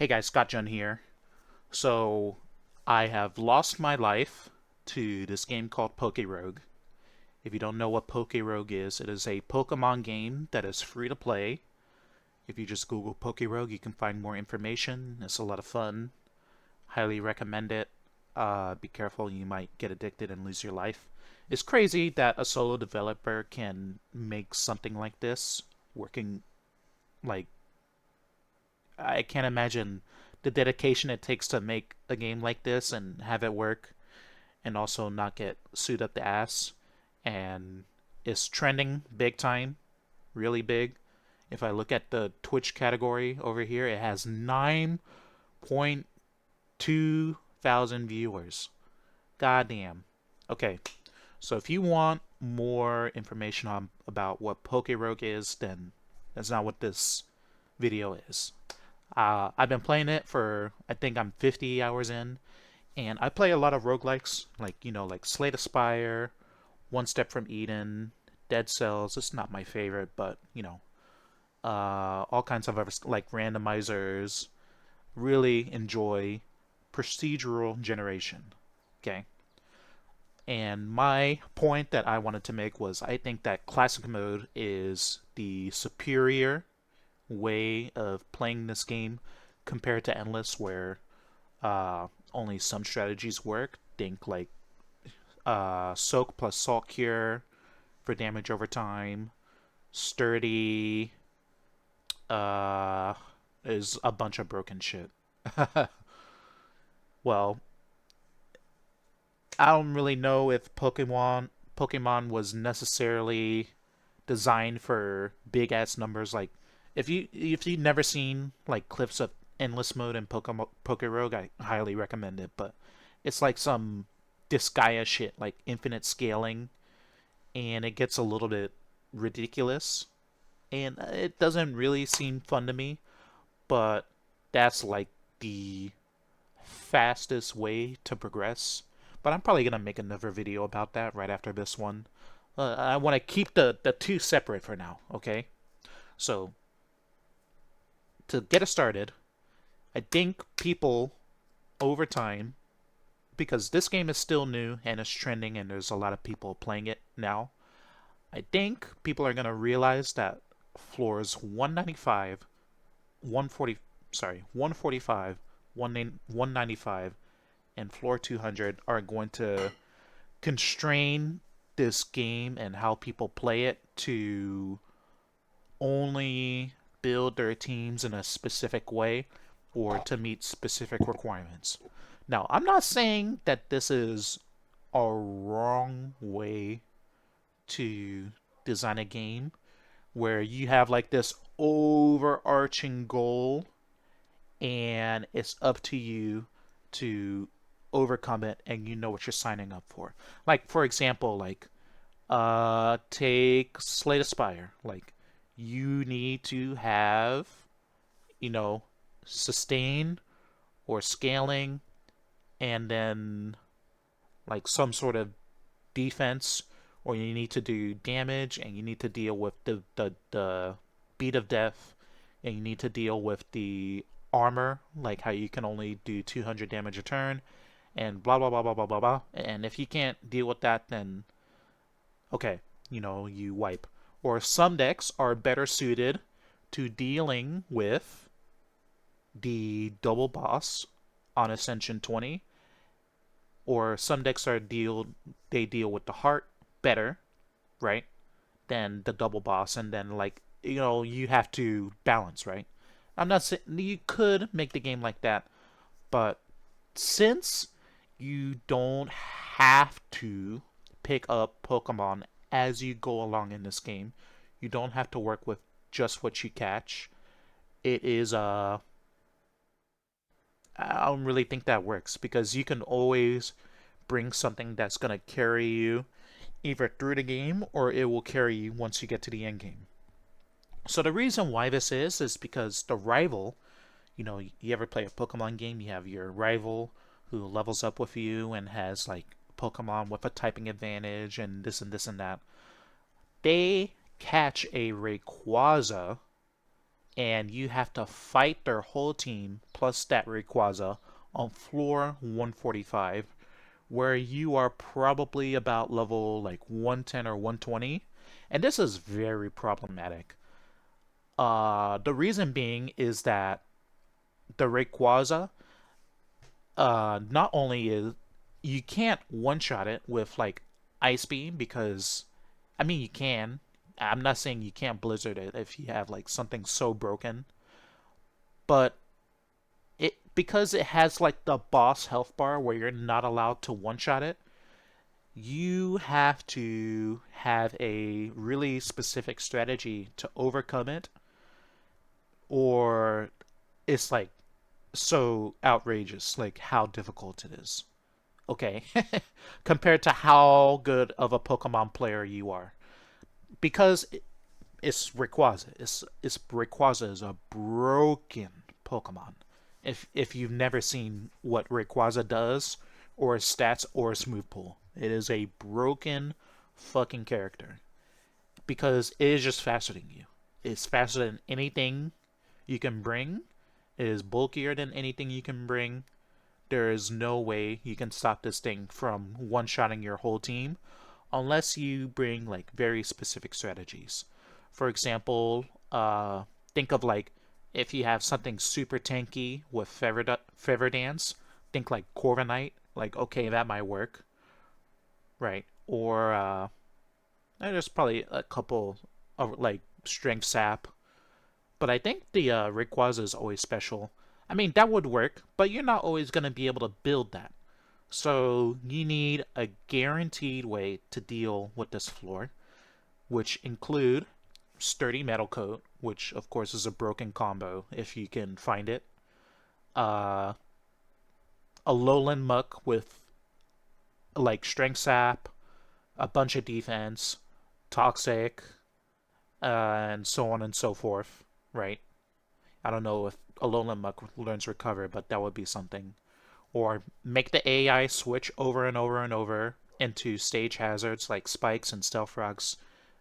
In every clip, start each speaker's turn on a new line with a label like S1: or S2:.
S1: Hey guys, Scott Jun here. So, I have lost my life to this game called PokeRogue. If you don't know what PokeRogue is, it is a Pokemon game that is free to play. If you just Google PokeRogue, you can find more information. It's a lot of fun. Highly recommend it. Be careful, you might get addicted and lose your life. It's crazy that a solo developer can make something like this working like I can't imagine the dedication it takes to make a game like this and have it work and also not get sued up the ass. And it's trending big time, really big. If I look at the Twitch category over here, it has 9.2 thousand viewers. Goddamn. Okay, so if you want more information about what PokeRogue is, then that's not what this video is. I've been playing it for, I think I'm 50 hours in, and I play a lot of roguelikes, like Slay the Spire, One Step from Eden, Dead Cells. It's not my favorite, but, all kinds of other, like randomizers. Really enjoy procedural generation. Okay. And my point that I wanted to make was I think that classic mode is the superior way of playing this game compared to endless where only some strategies work. Think like soak plus salt cure for damage over time. Sturdy uh, is a bunch of broken shit. Well, I don't really know if Pokemon was necessarily designed for big ass numbers. Like if you've never seen like clips of endless mode in PokeRogue, I highly recommend it. But it's like some Disgaea shit, like infinite scaling, and it gets a little bit ridiculous, and it doesn't really seem fun to me. But that's like the fastest way to progress. But I'm probably gonna make another video about that right after this one. I want to keep the two separate for now. Okay, so to get us started, I think people over time, because this game is still new and it's trending and there's a lot of people playing it now, I think people are going to realize that floors 195, 140, sorry, 145, 195, and floor 200 are going to constrain this game and how people play it to only build their teams in a specific way or to meet specific requirements. Now, I'm not saying that this is a wrong way to design a game where you have like this overarching goal and it's up to you to overcome it and you know what you're signing up for. Like for example, take Slay the Spire. Like you need to have, you know, sustain or scaling and then like some sort of defense, or you need to do damage and you need to deal with the beat of death, and you need to deal with the armor, like how you can only do 200 damage a turn, and blah blah blah blah blah blah blah. And if you can't deal with that, then okay, you wipe. Or some decks are better suited to dealing with the double boss on Ascension 20, or some decks deal with the heart better, right, than the double boss, and then you have to balance, right? I'm not saying you could make the game like that, but since you don't have to pick up Pokemon as you go along in this game, you don't have to work with just what you catch. It is I don't really think that works because you can always bring something that's going to carry you either through the game or it will carry you once you get to the end game. So the reason why this is because the rival, you ever play a Pokemon game, you have your rival who levels up with you and has like Pokemon with a typing advantage and this and this and that. They catch a Rayquaza and you have to fight their whole team plus that Rayquaza on floor 145, where you are probably about level like 110 or 120, and this is very problematic. The reason being is that the Rayquaza, not only is you can't one shot it with like Ice Beam because, I mean, you can. I'm not saying you can't Blizzard it if you have like something so broken, but it because it has like the boss health bar where you're not allowed to one shot it, you have to have a really specific strategy to overcome it, or it's like so outrageous, like how difficult it is. Okay, compared to how good of a Pokemon player you are, because it's Rayquaza. It's Rayquaza is a broken Pokemon. If you've never seen what Rayquaza does, or his stats, or his move pool, it is a broken fucking character because it is just faster than you. It's faster than anything you can bring. It is bulkier than anything you can bring. There is no way you can stop this thing from one-shotting your whole team unless you bring like very specific strategies. For example, think of like if you have something super tanky with Feather Dance, think like Corviknight. Like, okay, that might work, right? Or there's probably a couple of like Strength Sap, but I think the Rayquaza is always special. I mean, that would work, but you're not always going to be able to build that. So you need a guaranteed way to deal with this floor, which include Sturdy Metal Coat, which of course is a broken combo if you can find it. Uh, a Lowland Muck with like Strength Sap, a bunch of defense, Toxic, and so on and so forth, right? I don't know if a Lowland Muck learns Recover, but that would be something. Or make the AI switch over and over and over into stage hazards like spikes and stealth rocks,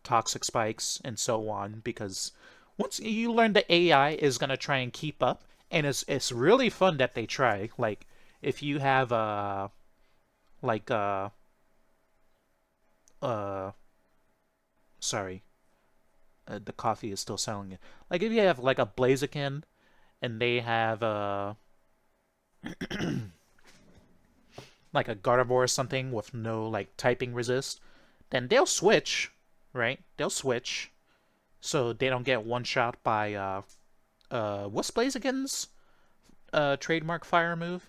S1: toxic spikes, and so on. Because once you learn the AI is gonna try and keep up, and it's really fun that they try. Like if you have like uh sorry, the coffee is still selling it. Like if you have like a Blaziken and they have like a Gardevoir or something with no like typing resist, then they'll switch, right? They'll switch so they don't get one shot by what's Blaziken's trademark fire move?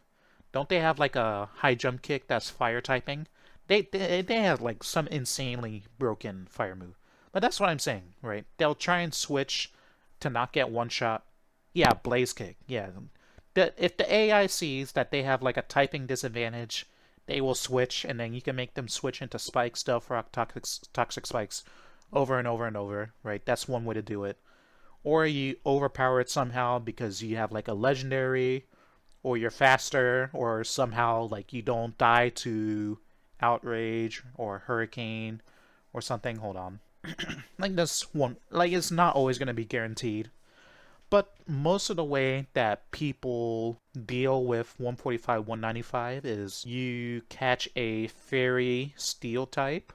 S1: Don't they have like a high jump kick that's fire typing? They have like some insanely broken fire move. But that's what I'm saying, right? They'll try and switch to not get one shot. Yeah, Blaze Kick. Yeah. If the AI sees that they have like a typing disadvantage, they will switch, and then you can make them switch into Spike, Stealth Rock, Toxic Spikes over and over and over, right? That's one way to do it. Or you overpower it somehow because you have like a legendary, or you're faster, or somehow like you don't die to Outrage or Hurricane or something. Hold on. Like this one, like it's not always going to be guaranteed. But most of the way that people deal with 145, 195 is you catch a fairy steel type,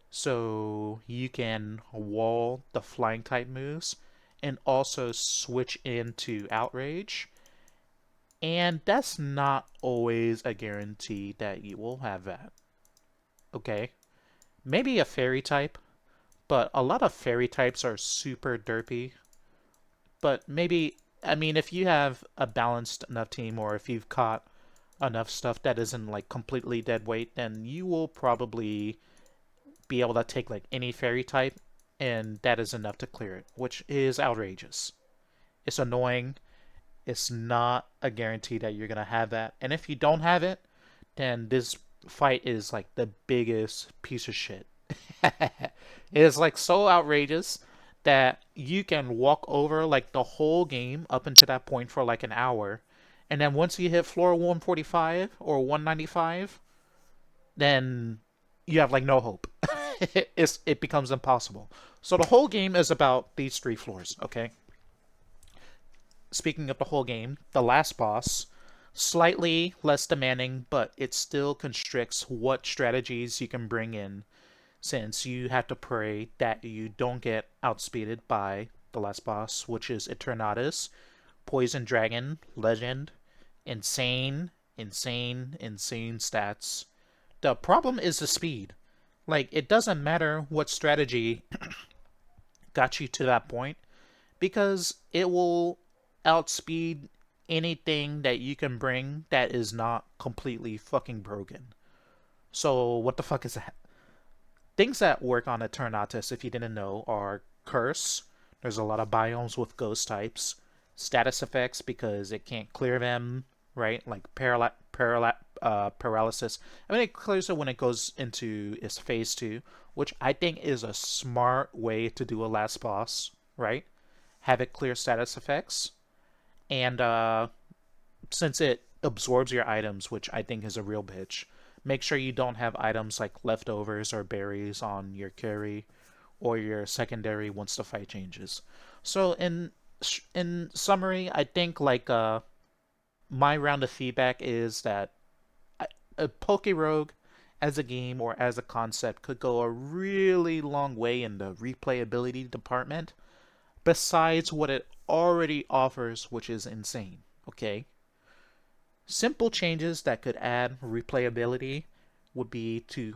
S1: so you can wall the flying type moves and also switch into outrage. And that's not always a guarantee that you will have that. Okay? Maybe a fairy type, but a lot of fairy types are super derpy. But maybe, I mean, if you have a balanced enough team, or if you've caught enough stuff that isn't like completely dead weight, then you will probably be able to take like any fairy type, and that is enough to clear it, which is outrageous. It's annoying. It's not a guarantee that you're gonna have that, and if you don't have it, then this fight is like the biggest piece of shit. It is like so outrageous that you can walk over like the whole game up until that point for like an hour, and then once you hit floor 145 or 195, then you have like no hope. It becomes impossible. So the whole game is about these three floors, okay? speaking of the whole game, the last boss, slightly less demanding, but it still constricts what strategies you can bring in since you have to pray that you don't get outspeeded by the last boss, which is Eternatus, Poison Dragon, Legend, insane, insane stats. The problem is the speed. Like, it doesn't matter what strategy got you to that point because it will outspeed anything that you can bring that is not completely fucking broken. So, what the fuck is that? Things that work on Eternatus, if you didn't know, are Curse. There's a lot of biomes with ghost types. Status effects because it can't clear them, right? Like paralysis. I mean, it clears it when it goes into its phase 2, which I think is a smart way to do a last boss, right? Have it clear status effects. And since it absorbs your items, which I think is a real bitch, make sure you don't have items like leftovers or berries on your carry or your secondary once the fight changes. So in summary, I think like my round of feedback is that a PokeRogue as a game or as a concept could go a really long way in the replayability department besides what it already offers, which is insane. Okay? Simple changes that could add replayability would be to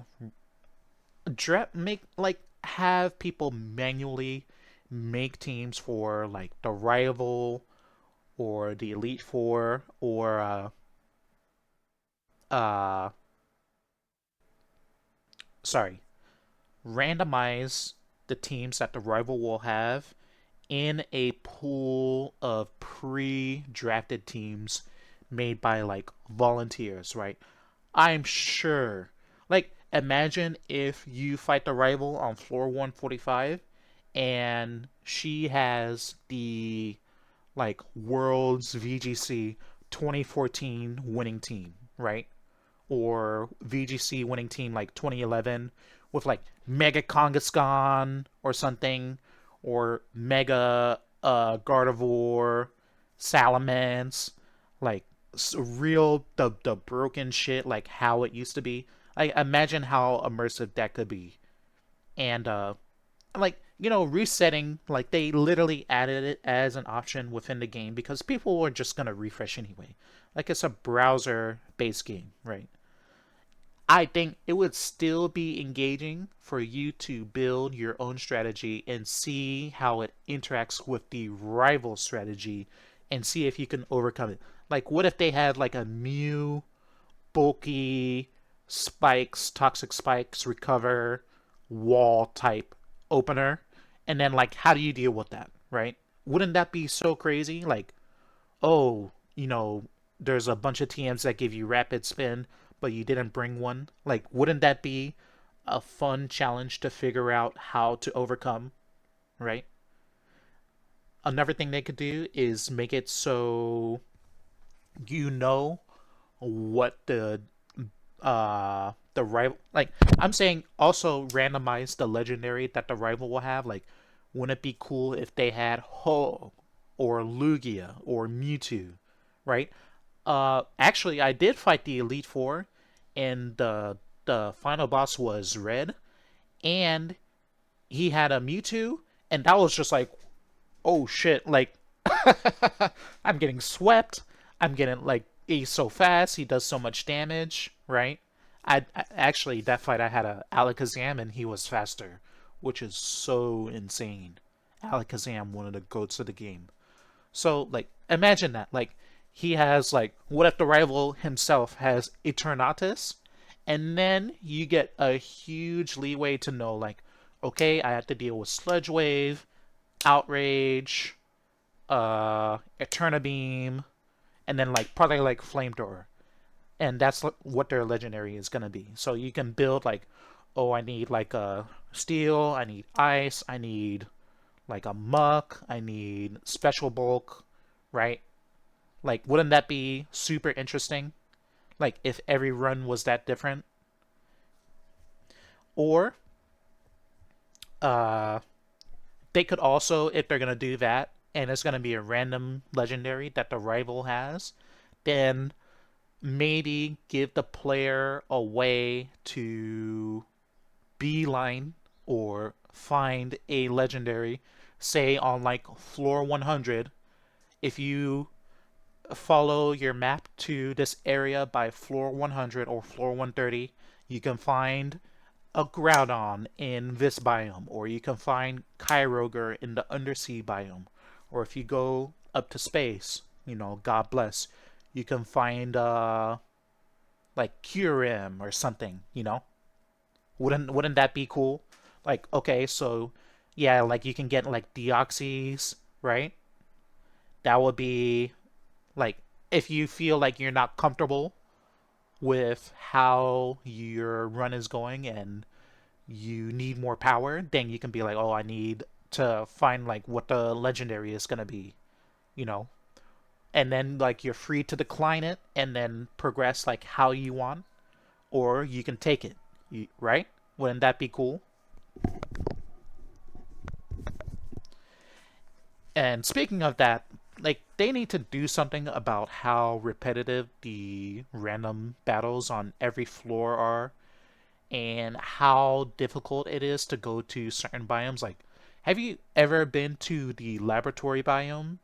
S1: make like have people manually make teams for like the rival or the Elite Four or uh sorry, randomize the teams that the rival will have in a pool of pre-drafted teams made by like volunteers, right? I'm sure. Like, imagine if you fight the rival on floor 145 and she has the like World's VGC 2014 winning team, right? Or VGC winning team like 2011 with like Mega Kangaskhan or something, or Mega Gardevoir, Salamence, like real the broken shit like how it used to be. I imagine how immersive that could be, and like resetting like they literally added it as an option within the game because people were just gonna refresh anyway. Like it's a browser based game, right? I think it would still be engaging for you to build your own strategy and see how it interacts with the rival strategy and see if you can overcome it. Like, what if they had like a Mew, bulky, toxic spikes, recover, wall type opener? And then, like, how do you deal with that, right? Wouldn't that be so crazy? Like, oh, there's a bunch of TMs that give you rapid spin, but you didn't bring one. Like, wouldn't that be a fun challenge to figure out how to overcome, right? Another thing they could do is make it so you know what the rival like I'm saying also randomize the legendary that the rival will have. Like, wouldn't it be cool if they had Ho or Lugia or Mewtwo, right? Actually, I did fight the Elite Four, and the final boss was Red, and he had a Mewtwo, and that was just like, oh shit, like I'm getting swept. I'm getting like he's so fast. He does so much damage, right? I actually that fight I had a Alakazam and he was faster, which is so insane. Alakazam, one of the goats of the game. So like imagine that. Like he has like what if the rival himself has Eternatus, and then you get a huge leeway to know like, okay, I have to deal with Sludge Wave, Outrage, Eterna Beam, and then like probably like Flamethrower, and that's what their legendary is gonna be. So you can build like, oh, I need like a steel, I need ice, I need like a muck, I need special bulk, right? Like, wouldn't that be super interesting? Like, if every run was that different, or uh, they could also, if they're gonna do that, and it's going to be a random legendary that the rival has, then maybe give the player a way to beeline or find a legendary, say on like floor 100. If you follow your map to this area by floor 100 or floor 130, you can find a Groudon in this biome, or you can find Kyogre in the undersea biome, or if you go up to space, God bless, you can find like Kyurem or something. Wouldn't that be cool? Like, okay, so yeah, like you can get like Deoxys, right? That would be like, if you feel like you're not comfortable with how your run is going and you need more power, then you can be like, oh, I need to find like what the legendary is gonna be, you know, and then like you're free to decline it and then progress like how you want, or you can take it, right? Wouldn't that be cool? And speaking of that, like they need to do something about how repetitive the random battles on every floor are and how difficult it is to go to certain biomes. Like, have you ever been to the laboratory biome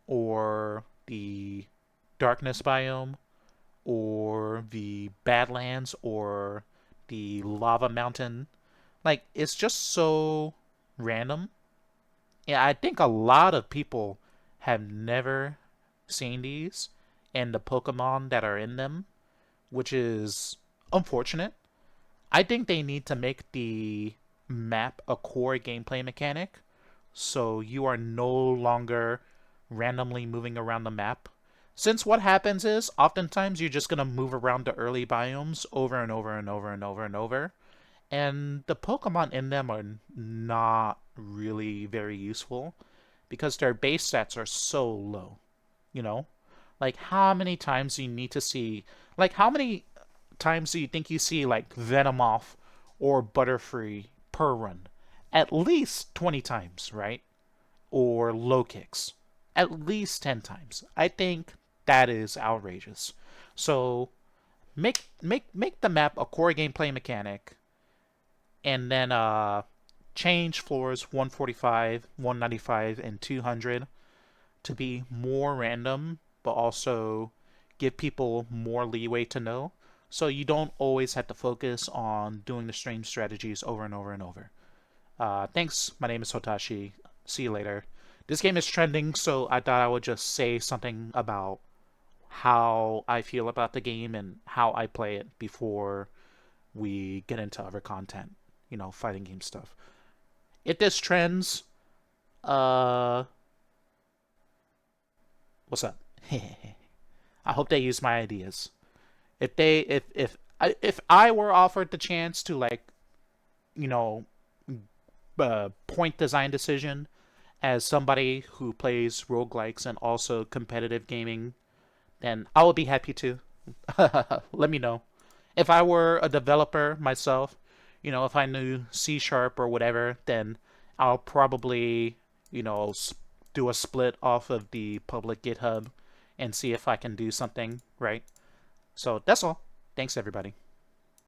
S1: or the darkness biome or the badlands or the lava mountain? Like, it's just so random. Yeah, I think a lot of people have never seen these and the Pokemon that are in them, which is unfortunate. I think they need to make the map a core gameplay mechanic so you are no longer randomly moving around the map. Since what happens is oftentimes you're just going to move around the early biomes over and over and over and over and over, and the Pokemon in them are not really very useful because their base stats are so low, you know? Like, how many times do you need to see, like, how many times do you think you see, like, Venomoth or Butterfree per run? At least 20 times, right? Or low kicks. At least 10 times. I think that is outrageous. So, make the map a core gameplay mechanic and then change floors 145, 195, and 200 to be more random, but also give people more leeway to know. So you don't always have to focus on doing the same strategies over and over and over. Thanks. My name is Hotashi. See you later. This game is trending, so I thought I would just say something about how I feel about the game and how I play it before we get into other content, fighting game stuff. If this trends, uh, what's up? I hope they use my ideas. If I were offered the chance to like, you know, point design decision as somebody who plays roguelikes and also competitive gaming, then I would be happy to. Let me know. If I were a developer myself, if I knew C sharp or whatever, then I'll probably, do a split off of the public GitHub and see if I can do something, right? So that's all. Thanks, everybody.